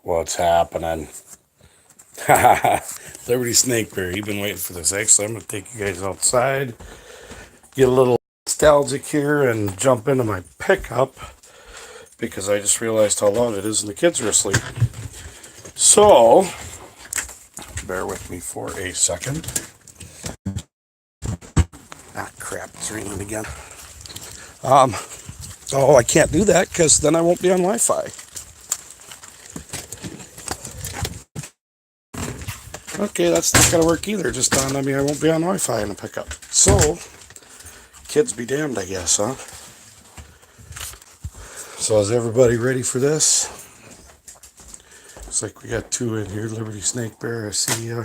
What's happening? Liberty Snake Bear. You've been waiting for this. Actually, I'm going to take you guys outside, get a little nostalgic here, and jump into my pickup because I just realized how loud it is and the kids are asleep. So, bear with me for a second. Ah, crap. It's raining again. Oh, I can't do that because then I won't be on Wi-Fi. Okay, that's not going to work either. Just dawned on me I won't be on Wi-Fi in the pickup. So, kids be damned, I guess, huh? So is everybody ready for this? Looks like we got two in here. Liberty Snake Bear, I see ya.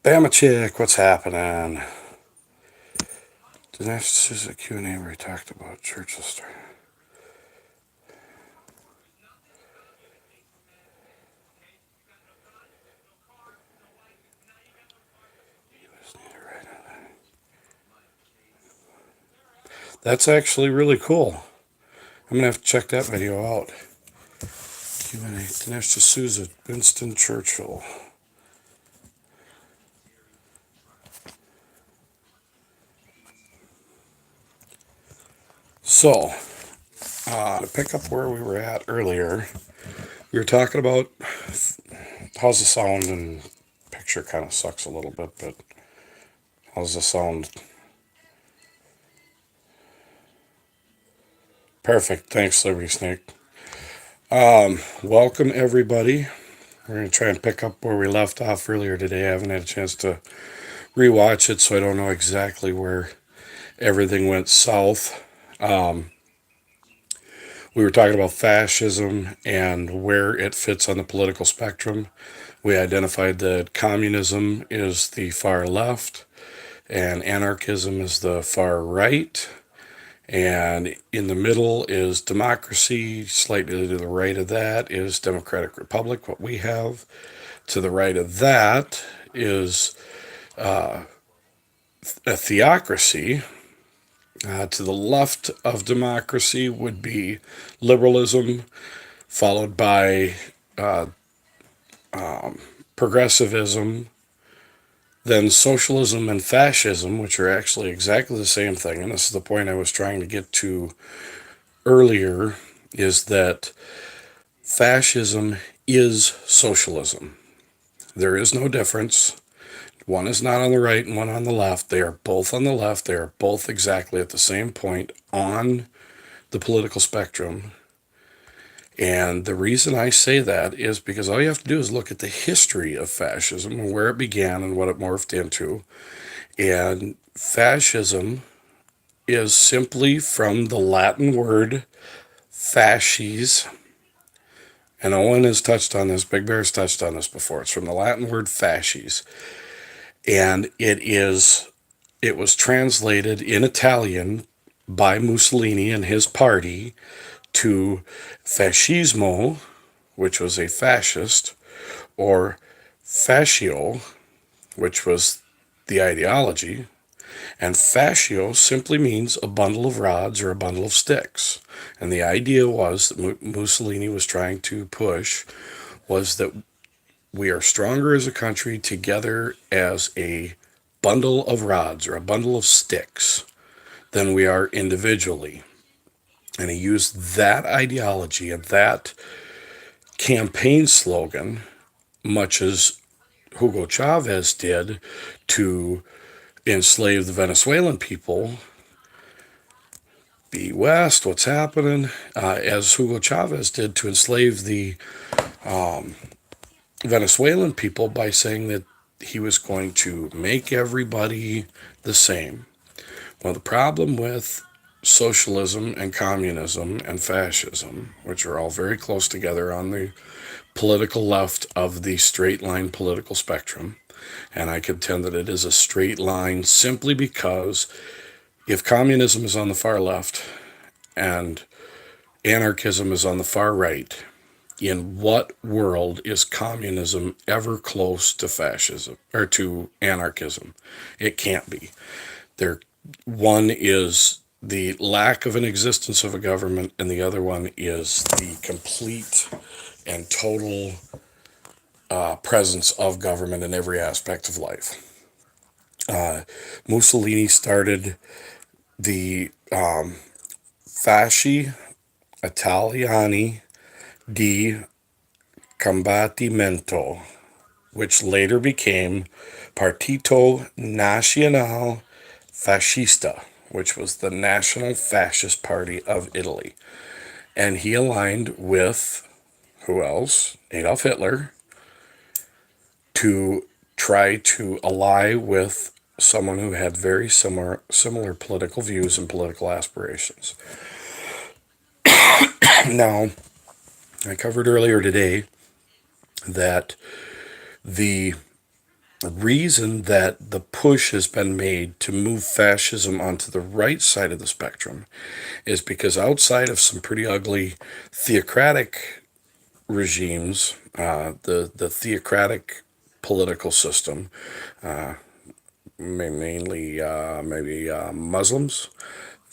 Bama Chick, what's happening? The next is a Q&A where he talked about church history. That's actually really cool. I'm gonna have to check that video out. Q&A, Dinesh D'Souza, Winston Churchill. So, to pick up where we were at earlier, we were talking about how's the sound, and picture kind of sucks a little bit, but how's the sound? Perfect. Thanks, Liberty Snake. Welcome, everybody. We're going to try and pick up where we left off earlier today. I haven't had a chance to rewatch it, so I don't know exactly where everything went south. We were talking about fascism and where it fits on the political spectrum. We identified that communism is the far left and anarchism is the far right. And in the middle is democracy. Slightly to the right of that is Democratic Republic, what we have. To the right of that is a theocracy. To the left of democracy would be liberalism, followed by progressivism, then socialism and fascism, which are actually exactly the same thing. And this is the point I was trying to get to earlier, is that fascism is socialism. There is no difference. One is not on the right and one on the left. They are both on the left. They are both exactly at the same point on the political spectrum. And the reason I say that is because all you have to do is look at the history of fascism and where it began and what it morphed into. And fascism is simply from the Latin word fasces. And Owen has touched on this, Big Bear's touched on this before. It's from the Latin word fasces. And it was translated in Italian by Mussolini and his party to fascismo, which was a fascist, or fascio, which was the ideology. And fascio simply means a bundle of rods or a bundle of sticks. And the idea was that Mussolini was trying to push was that we are stronger as a country together as a bundle of rods or a bundle of sticks than we are individually. And he used that ideology and that campaign slogan, much as Hugo Chavez did, to enslave the Venezuelan people. Be West, what's happening? As Hugo Chavez did to enslave the Venezuelan people by saying that he was going to make everybody the same. Well, the problem with socialism and communism and fascism, which are all very close together on the political left of the straight line political spectrum, and I contend that it is a straight line simply because if communism is on the far left and anarchism is on the far right, in what world is communism ever close to fascism or to anarchism? It can't be. One is the lack of an existence of a government, and the other one is the complete and total presence of government in every aspect of life. Mussolini started the Fasci Italiani di Combattimento, which later became Partito Nazionale Fascista, which was the National Fascist Party of Italy. And he aligned with, who else? Adolf Hitler, to try to ally with someone who had very similar political views and political aspirations. Now, I covered earlier today that the reason that the push has been made to move fascism onto the right side of the spectrum is because outside of some pretty ugly theocratic regimes, the theocratic political system, mainly maybe Muslims,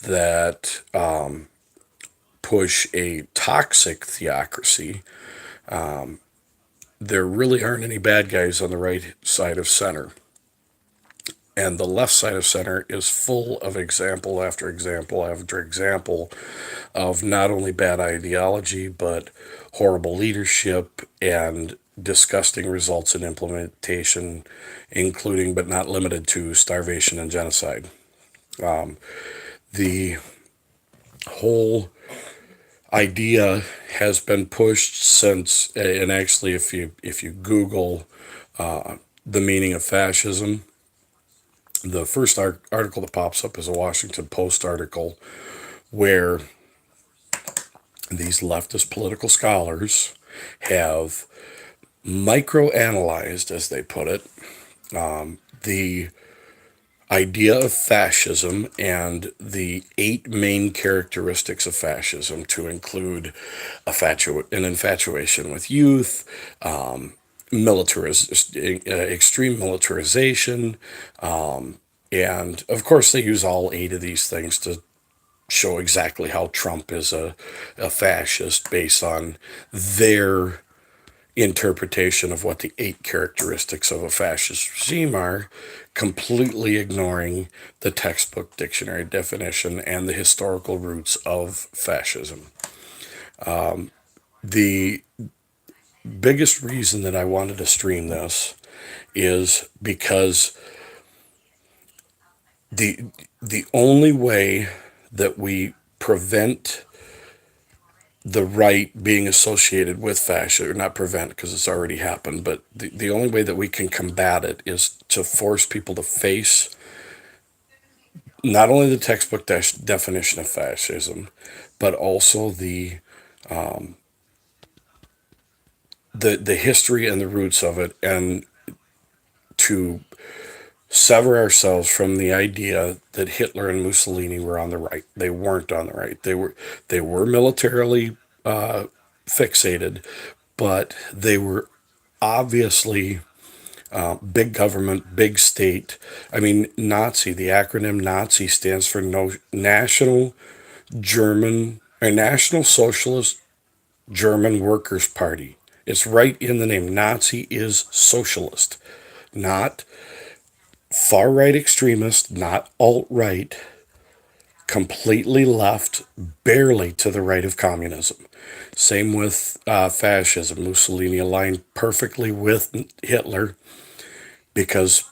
that push a toxic theocracy, there really aren't any bad guys on the right side of center. And the left side of center is full of example after example after example of not only bad ideology, but horrible leadership and disgusting results in implementation, including but not limited to starvation and genocide. The whole idea has been pushed since, and actually, if you Google the meaning of fascism, the first article that pops up is a Washington Post article where these leftist political scholars have microanalyzed, as they put it, the idea of fascism and the 8 main characteristics of fascism, to include an infatuation with youth, extreme militarization, and of course they use all 8 of these things to show exactly how Trump is a fascist based on their interpretation of what the 8 characteristics of a fascist regime are, completely ignoring the textbook dictionary definition and the historical roots of fascism. The biggest reason that I wanted to stream this is because the only way that we prevent the right being associated with fascism, or not prevent because it's already happened, but the only way that we can combat it is to force people to face not only the textbook definition of fascism, but also the history and the roots of it, and to sever ourselves from the idea that Hitler and Mussolini were on the right. They weren't on the right. They were militarily fixated, but they were obviously big government, big state. I mean, Nazi. The acronym Nazi stands for National German or National Socialist German Workers' Party. It's right in the name. Nazi is socialist, not far right extremist, not alt right, completely left, barely to the right of communism. Same with fascism. Mussolini aligned perfectly with Hitler because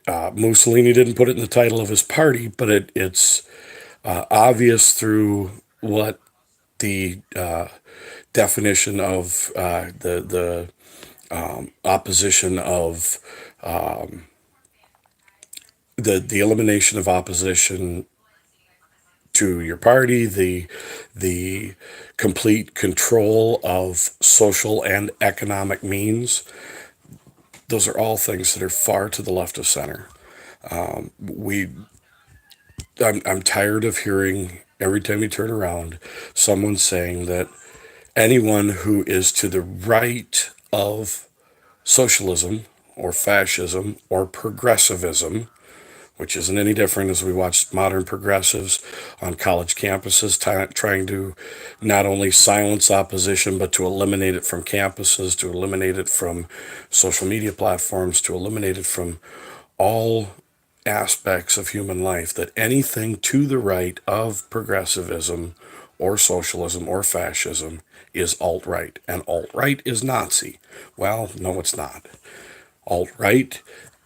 Mussolini didn't put it in the title of his party, but it's obvious through what the definition of the opposition of the elimination of opposition to your party, the complete control of social and economic means. Those are all things that are far to the left of center. We, I'm tired of hearing every time you turn around someone saying that anyone who is to the right of socialism or fascism or progressivism, which isn't any different as we watch modern progressives on college campuses trying to not only silence opposition, but to eliminate it from campuses, to eliminate it from social media platforms, to eliminate it from all aspects of human life, that anything to the right of progressivism or socialism or fascism is alt-right, and alt-right is Nazi. Well, no, it's not. Alt-right,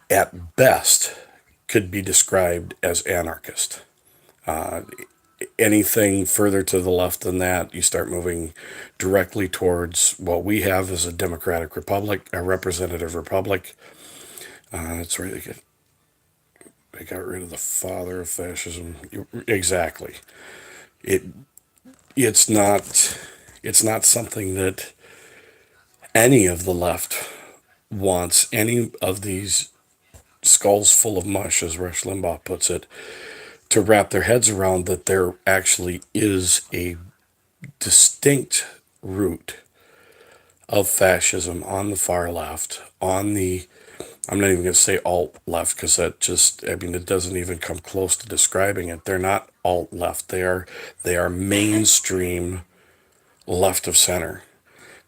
at best, could be described as anarchist. Anything further to the left than that, you start moving directly towards what we have as a democratic republic, a representative republic. That's right. They got rid of the father of fascism. Exactly. It it's not something that any of the left wants any of these skulls full of mush, as Rush Limbaugh puts it, to wrap their heads around, that there actually is a distinct root of fascism on the far left, on the, I'm not even going to say alt left, because that just, I mean, it doesn't even come close to describing it. They're not alt left. They are mainstream left of center.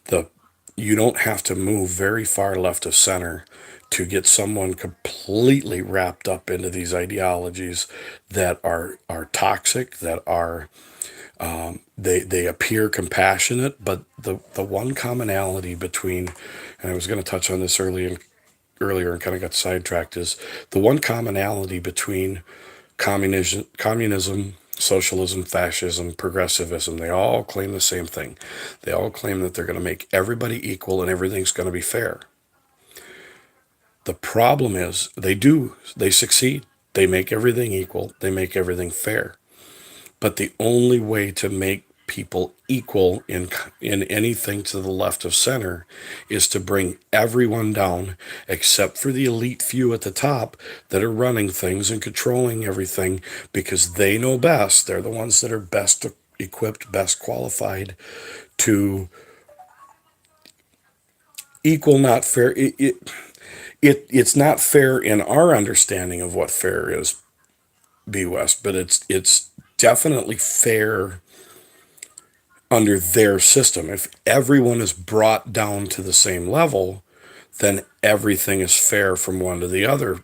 The You don't have to move very far left of center to get someone completely wrapped up into these ideologies that are toxic, that are they appear compassionate, but the one commonality between, and I was going to touch on this earlier and kind of got sidetracked, is the one commonality between communism, socialism, fascism, progressivism. They all claim the same thing. They all claim that they're going to make everybody equal and everything's going to be fair. The problem is they succeed. They make everything equal. They make everything fair. But the only way to make people equal in anything to the left of center is to bring everyone down, except for the elite few at the top that are running things and controlling everything, because they know best. They're the ones that are best equipped, best qualified to equal, not fair. It's not fair in our understanding of what fair is, B West, but it's definitely fair under their system. If everyone is brought down to the same level, then everything is fair from one to the other.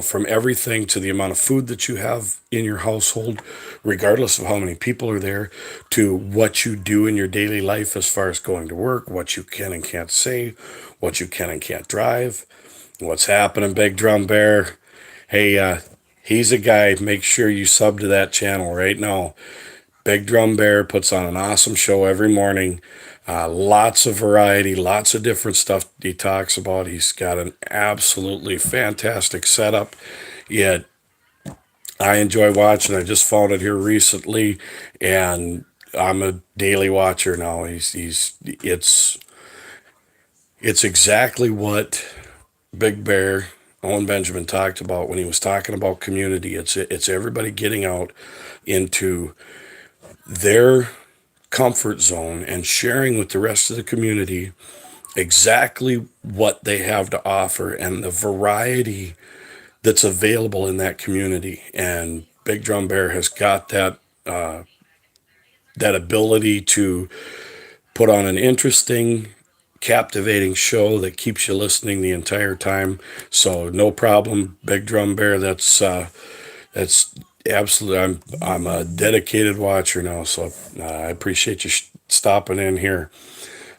From everything to the amount of food that you have in your household, regardless of how many people are there, to what you do in your daily life as far as going to work, what you can and can't say, what you can and can't drive. What's happening, Big Drum Bear? Hey, he's a guy. Make sure you sub to that channel right now. Big Drum Bear puts on an awesome show every morning. Lots of variety, lots of different stuff he talks about. He's got an absolutely fantastic setup. Yet I enjoy watching. I just found it here recently, and I'm a daily watcher now. It's exactly what Big Bear Owen Benjamin talked about when he was talking about community. It's everybody getting out into their comfort zone and sharing with the rest of the community exactly what they have to offer and the variety that's available in that community. And Big Drum Bear has got that ability to put on an interesting, captivating show that keeps you listening the entire time. So no problem, Big Drum Bear. That's absolutely. I'm a dedicated watcher now, so I appreciate you stopping in here.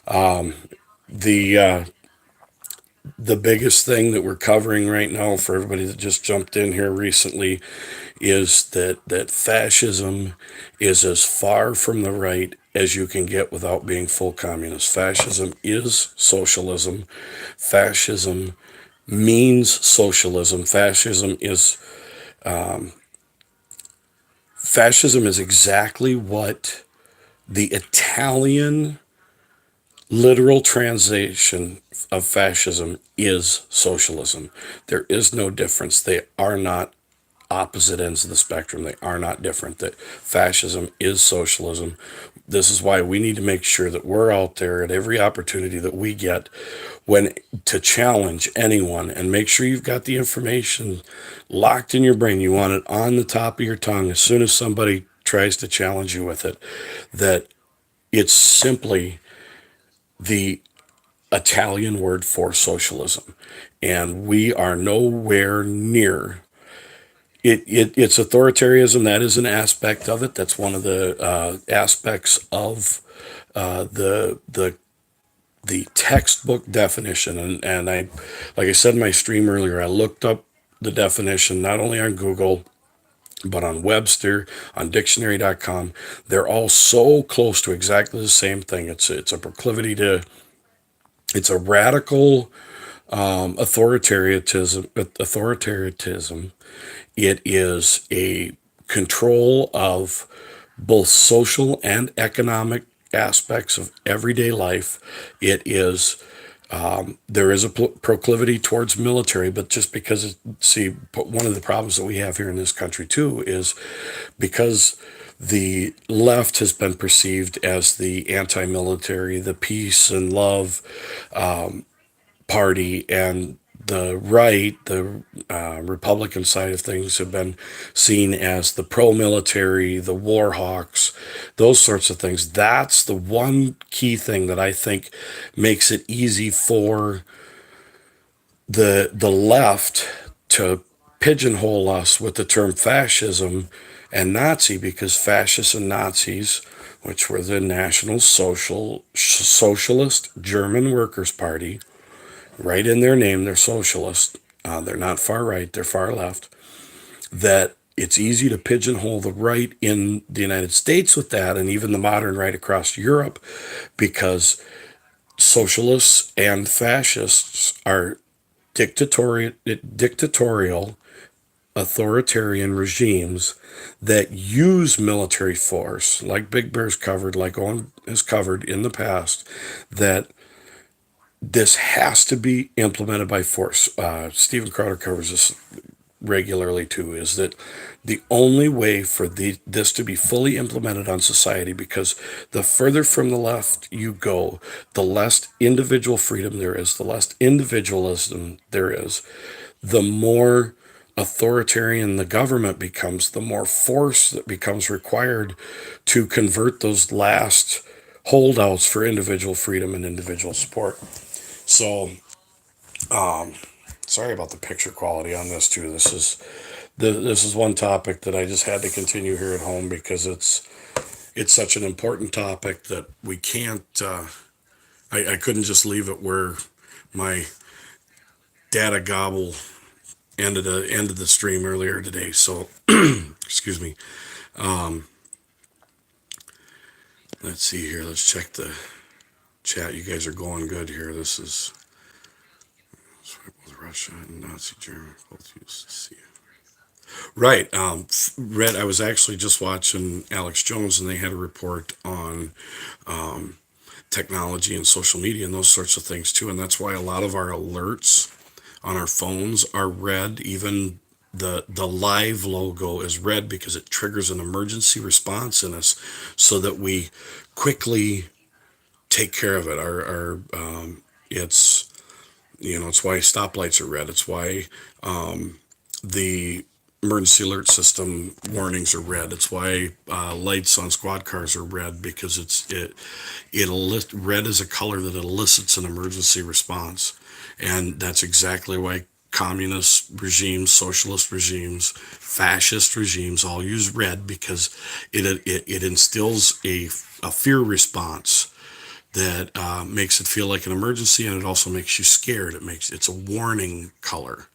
The the biggest thing that we're covering right now for everybody that just jumped in here recently is that fascism is as far from the right as you can get without being full communist. Fascism is socialism. Fascism means socialism. Fascism is exactly what the Italian literal translation of fascism is socialism. There is no difference. They are not opposite ends of the spectrum. They are not different. That fascism is socialism. this is why we need to make sure that we're out there at every opportunity that we get when to challenge anyone, and make sure you've got the information locked in your brain. You want it on the top of your tongue as soon as somebody tries to challenge you with it, that it's simply the Italian word for socialism. And we are nowhere near it's authoritarianism. That is an aspect of it. That's one of the aspects of the textbook definition. And I, like I said in my stream earlier, I looked up the definition not only on Google but on Webster, on dictionary.com. They're all so close to exactly the same thing. It's a proclivity to, it's a radical authoritarianism. It is a control of both social and economic aspects of everyday life. It is there is a proclivity towards military, but just because see, one of the problems that we have here in this country too is because the left has been perceived as the anti-military, the peace and love party, and the right, the Republican side of things, have been seen as the pro-military, the war hawks, those sorts of things. That's the one key thing that I think makes it easy for the left to pigeonhole us with the term fascism and Nazi, because fascists and Nazis, which were the National Socialist German Workers' Party, right in their name, they're socialist. They're not far right, they're far left. That it's easy to pigeonhole the right in the United States with that, and even the modern right across Europe, because socialists and fascists are dictatorial, authoritarian regimes that use military force, like Big Bear's covered, like Owen has covered in the past, that this has to be implemented by force. Stephen Crowder covers this regularly too, is that the only way for this to be fully implemented on society, because the further from the left you go, the less individual freedom there is, the less individualism there is, the more authoritarian the government becomes, the more force that becomes required to convert those last holdouts for individual freedom and individual support. So, sorry about the picture quality on this too. This is one topic that I just had to continue here at home, because it's such an important topic that we can't. I couldn't just leave it where my data gobble ended the stream earlier today. So, excuse me. Let's see here. Let's check the chat. You guys are going good here. This is both Russia and Nazi Germany both used to see. Right. Red, I was actually just watching Alex Jones, and they had a report on technology and social media and those sorts of things too. And that's why a lot of our alerts on our phones are red. Even the live logo is red, because it triggers an emergency response in us, so that we quickly take care of it. It's, it's why stoplights are red. It's why the emergency alert system warnings are red. It's why lights on squad cars are red, because red is a color that elicits an emergency response. And that's exactly why communist regimes, socialist regimes, fascist regimes all use red, because it instills a fear response that makes it feel like an emergency, and it also makes you scared. It's a warning color.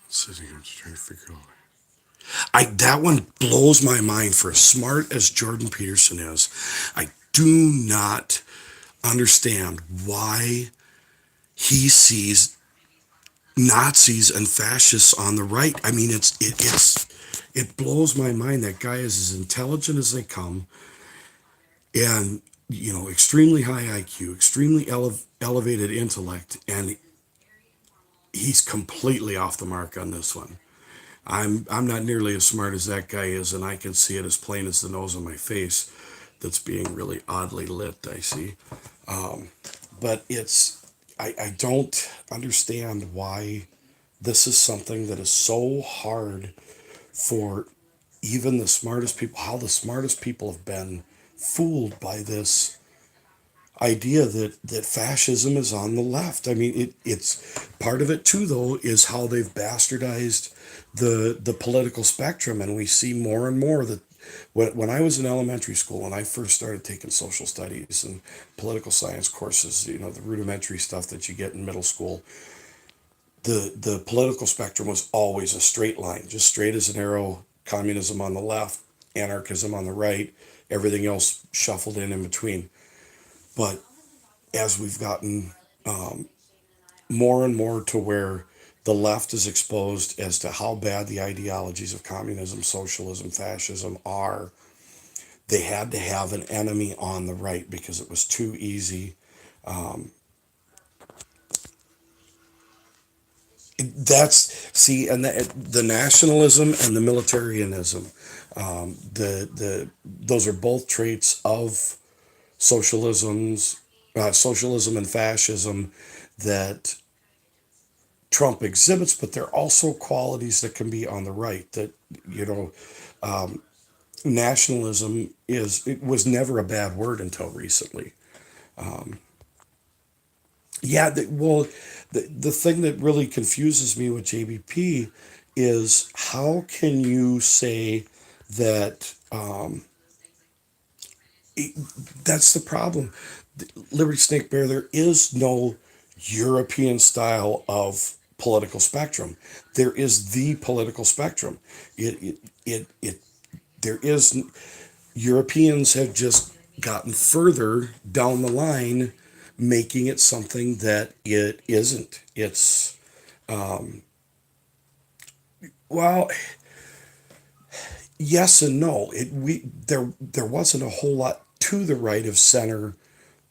Sitting here trying to figure out. That one blows my mind. For as smart as Jordan Peterson is, I do not understand why he sees Nazis and fascists on the right. I mean, it blows my mind. That guy is as intelligent as they come, and extremely high IQ, extremely elevated intellect, and he's completely off the mark on this one. I'm not nearly as smart as that guy is, and I can see it as plain as the nose on my face. That's being really oddly lit. I see, but I don't understand why this is something that is so hard for even the smartest people. How the smartest people have been fooled by this idea that fascism is on the left. I mean, it's part of it too, though, is how they've bastardized the political spectrum, and we see more and more that when I was in elementary school and I first started taking social studies and political science courses, the rudimentary stuff that you get in middle school, the political spectrum was always a straight line, just straight as an arrow. Communism on the left, anarchism on the right, everything else shuffled in between. But as we've gotten more and more to where the left is exposed as to how bad the ideologies of communism, socialism, fascism are, they had to have an enemy on the right because it was too easy. That's see, and the nationalism and the militarianism, the those are both traits of socialism and fascism that Trump exhibits, but they're also qualities that can be on the right. That you know, nationalism it was never a bad word until recently. Yeah, the thing that really confuses me with JBP is how can you say that that's the problem. Liberty Snake Bear, there is no European style of political spectrum. There is the political spectrum. It there is Europeans have just gotten further down the line, making it something that it isn't. It's well, yes and no. There wasn't a whole lot to the right of center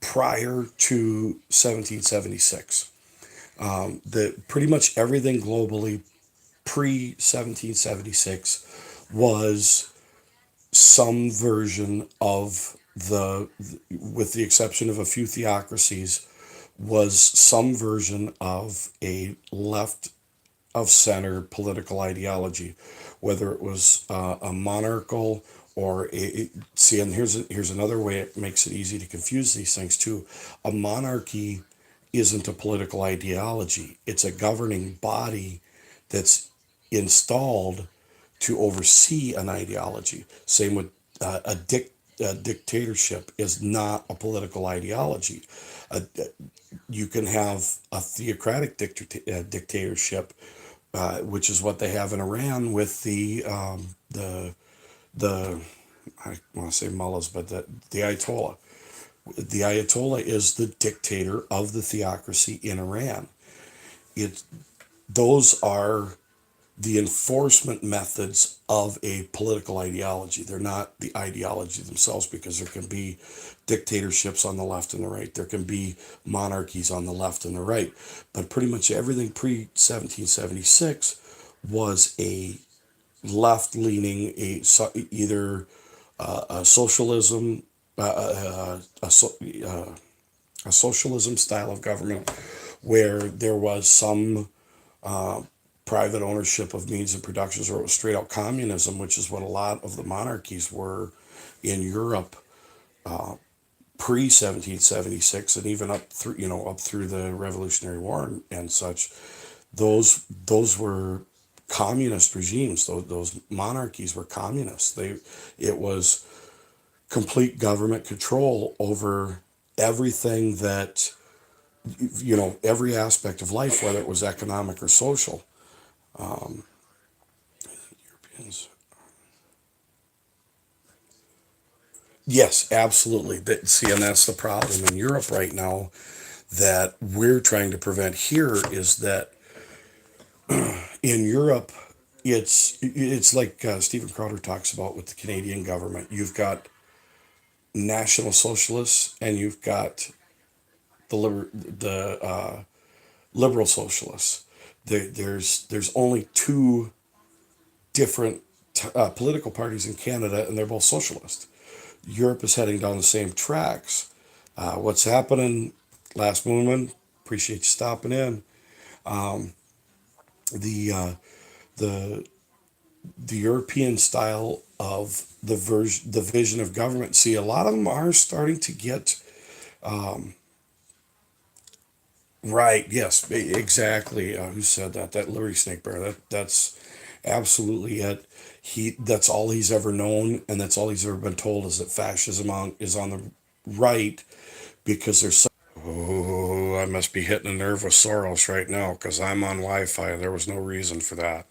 prior to 1776. The pretty much everything globally pre 1776 was some version of with the exception of a few theocracies, was some version of a left of center political ideology, whether it was a monarchical or see, and here's another way it makes it easy to confuse these things too. A monarchy isn't a political ideology; it's a governing body that's installed to oversee an ideology. Same with a dictatorship is not a political ideology. You can have a theocratic dictatorship, which is what they have in Iran with the I want to say mullahs, but the Ayatollah. The Ayatollah is the dictator of the theocracy in Iran. It Those are the enforcement methods of a political ideology. They're not the ideology themselves because there can be dictatorships on the left and the right. There can be monarchies on the left and the right. But pretty much everything pre 1776 was a left leaning, either a socialism, a, a socialism style of government where there was some private ownership of means and productions, or it was straight out communism, which is what a lot of the monarchies were in Europe pre 1776, and even up through the Revolutionary War and such. Those were communist regimes. Those monarchies were communist. It was complete government control over everything that every aspect of life, whether it was economic or social. Europeans. Yes, absolutely. See, and that's the problem in Europe right now that we're trying to prevent here is that in Europe, it's like Stephen Crowder talks about with the Canadian government. You've got National Socialists and you've got the Liberal Socialists. There's only two different political parties in Canada, and they're both socialist. Europe is heading down the same tracks. What's happening, Last Moonman? Appreciate you stopping in. The the the European style of the vision of government. See, a lot of them are starting to get right. Yes, exactly. Who said that? That Liberty Snake Bear. That's absolutely it. That's all he's ever known, and that's all he's ever been told is that is on the right because there's. Oh, I must be hitting a nerve with Soros right now because I'm on Wi-Fi. There was no reason for that.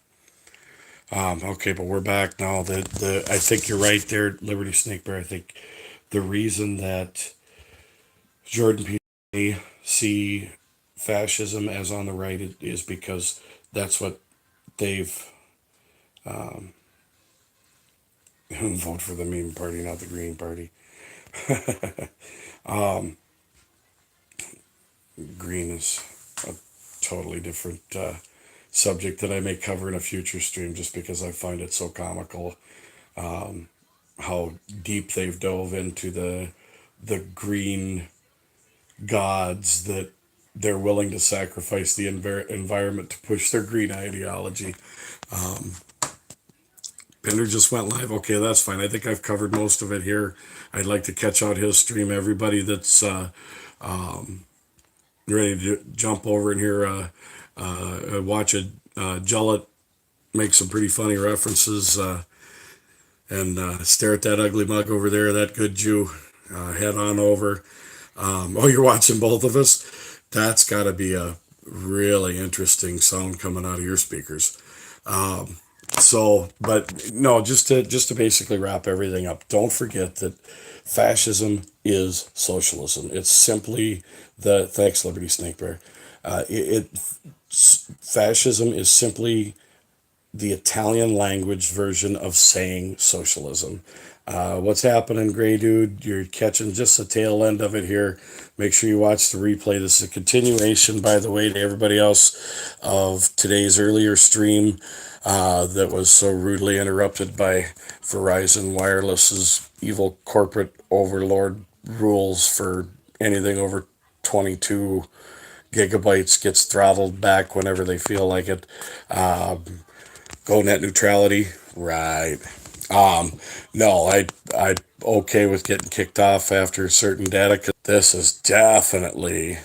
Okay, but we're back now. I think you're right there, Liberty Snake Bear. I think the reason that Jordan Peterson see fascism as on the right is because that's what they've vote for the meme party, not the Green Party. Green is a totally different subject that I may cover in a future stream, just because I find it so comical how deep they've dove into the green gods that they're willing to sacrifice the environment to push their green ideology. Bender just went live. Okay, that's fine. I think I've covered most of it here. I'd like to catch out his stream. Everybody that's ready to jump over in here, watch it. Jollet make some pretty funny references and stare at that ugly mug over there, that good Jew. Head on over. Oh, you're watching both of us? That's got to be a really interesting sound coming out of your speakers. So, but no, just to basically wrap everything up, don't forget that fascism is socialism. It's simply the thanks, Liberty Snake Bear. Fascism is simply the Italian language version of saying socialism. What's happening, Gray Dude? You're catching just the tail end of it here. Make sure you watch the replay. This is a continuation, by the way, to everybody else of today's earlier stream that was so rudely interrupted by Verizon Wireless's evil corporate overlord rules for anything over 22 gigabytes gets throttled back whenever they feel like it. Go net neutrality, right? No, I okay with getting kicked off after certain data. 'Cause this is definitely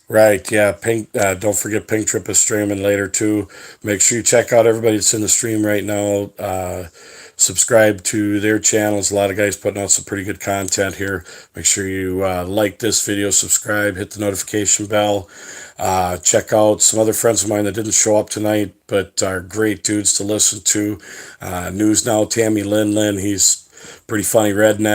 right. Yeah, Pink. Don't forget Pink Trip is streaming later too. Make sure you check out everybody that's in the stream right now. Subscribe to their channels. A lot of guys putting out some pretty good content here. Make sure you like this video, subscribe, hit the notification bell. Check out some other friends of mine that didn't show up tonight, but are great dudes to listen to. News Now, Tammy Lin. He's pretty funny redneck.